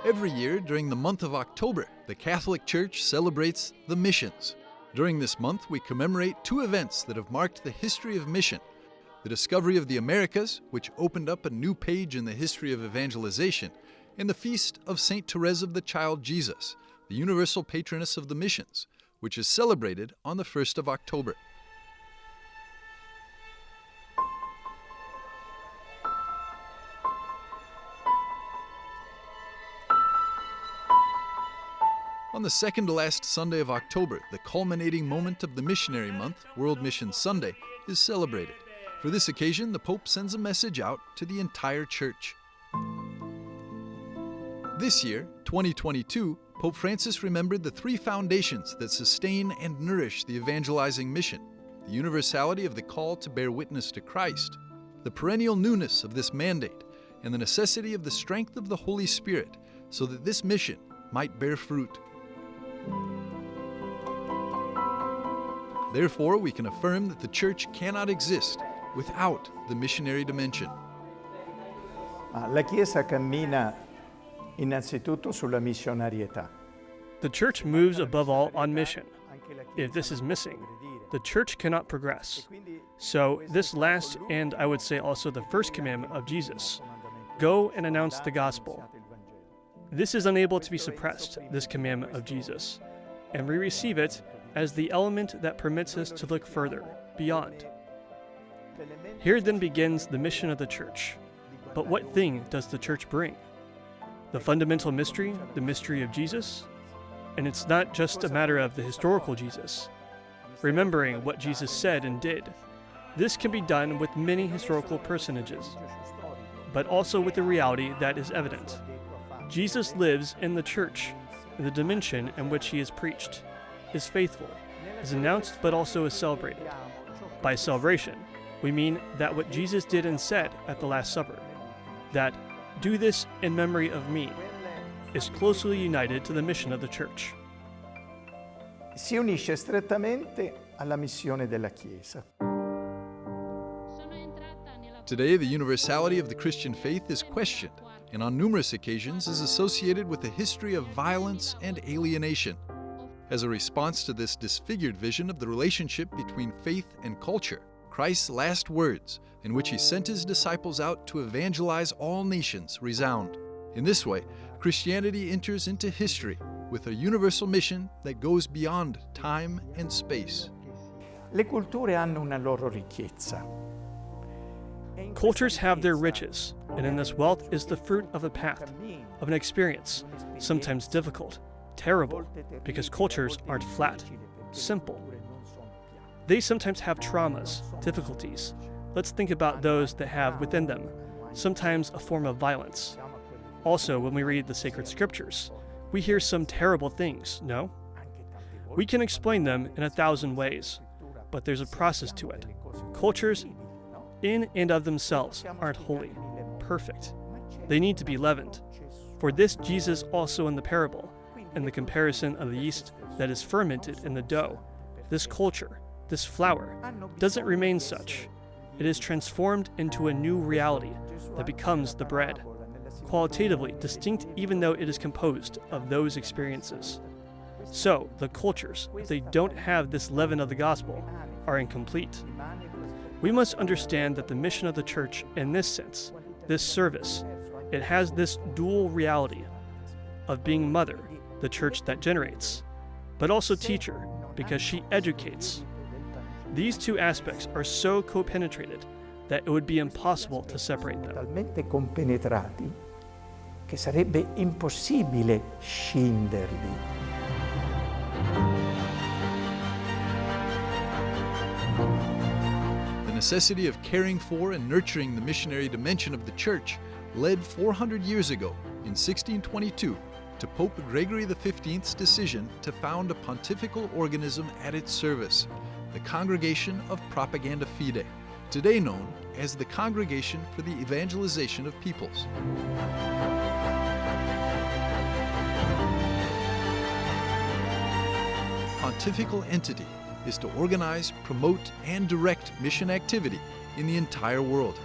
Every year, during the month of October, the Catholic Church celebrates the Missions. During this month, we commemorate two events that have marked the history of mission: the discovery of the Americas, which opened up a new page in the history of evangelization, and the feast of St. Therese of the Child Jesus, the universal patroness of the missions, which is celebrated on the 1st of October. On the second to last Sunday of October, the culminating moment of the missionary month, World Mission Sunday, is celebrated. For this occasion, the Pope sends a message out to the entire Church. This year, 2022, Pope Francis remembered the three foundations that sustain and nourish the evangelizing mission: the universality of the call to bear witness to Christ, the perennial newness of this mandate, and the necessity of the strength of the Holy Spirit so that this mission might bear fruit. Therefore, we can affirm that the Church cannot exist without the missionary dimension. La Chiesa cammina innanzitutto sulla missionarietà. The Church moves above all on mission. If this is missing, the Church cannot progress. So this last, and I would say also the first commandment of Jesus, go and announce the gospel. This is unable to be suppressed, this commandment of Jesus, and we receive it as the element that permits us to look further, beyond. Here then begins the mission of the Church. But what thing does the Church bring? The fundamental mystery, the mystery of Jesus? And it's not just a matter of the historical Jesus. Remembering what Jesus said and did, this can be done with many historical personages, but also with the reality that is evident. Jesus lives in the Church, in the dimension in which he is preached, is faithful, is announced, but also is celebrated. By celebration, we mean that what Jesus did and said at the Last Supper, that "do this in memory of me," is closely united to the mission of the Church. Si unisce strettamente alla missione della Chiesa. Today, the universality of the Christian faith is questioned, and on numerous occasions is associated with a history of violence and alienation. As a response to this disfigured vision of the relationship between faith and culture, Christ's last words, in which he sent his disciples out to evangelize all nations, resound. In this way, Christianity enters into history with a universal mission that goes beyond time and space. Le culture hanno una loro ricchezza. Cultures have their riches, and in this wealth is the fruit of a path, of an experience, sometimes difficult, terrible, because cultures aren't flat, simple. They sometimes have traumas, difficulties. Let's think about those that have within them sometimes a form of violence. Also, when we read the sacred scriptures, we hear some terrible things, no? We can explain them in 1,000 ways, but there's a process to it. Cultures, in and of themselves, aren't holy, perfect. They need to be leavened. For this, Jesus also in the parable, in the comparison of the yeast that is fermented in the dough, this culture, this flour, doesn't remain such. It is transformed into a new reality that becomes the bread, qualitatively distinct even though it is composed of those experiences. So, the cultures, if they don't have this leaven of the gospel, are incomplete. We must understand that the mission of the Church, in this sense, this service, it has this dual reality of being mother, the Church that generates, but also teacher, because she educates. These two aspects are so co-penetrated that it would be impossible to separate them. Talmente compenetrati che sarebbe impossibile scinderli. The necessity of caring for and nurturing the missionary dimension of the Church led 400 years ago, in 1622, to Pope Gregory XV's decision to found a pontifical organism at its service, the Congregation of Propaganda Fide, today known as the Congregation for the Evangelization of Peoples. Pontifical entity is to organize, promote, and direct mission activity in the entire world.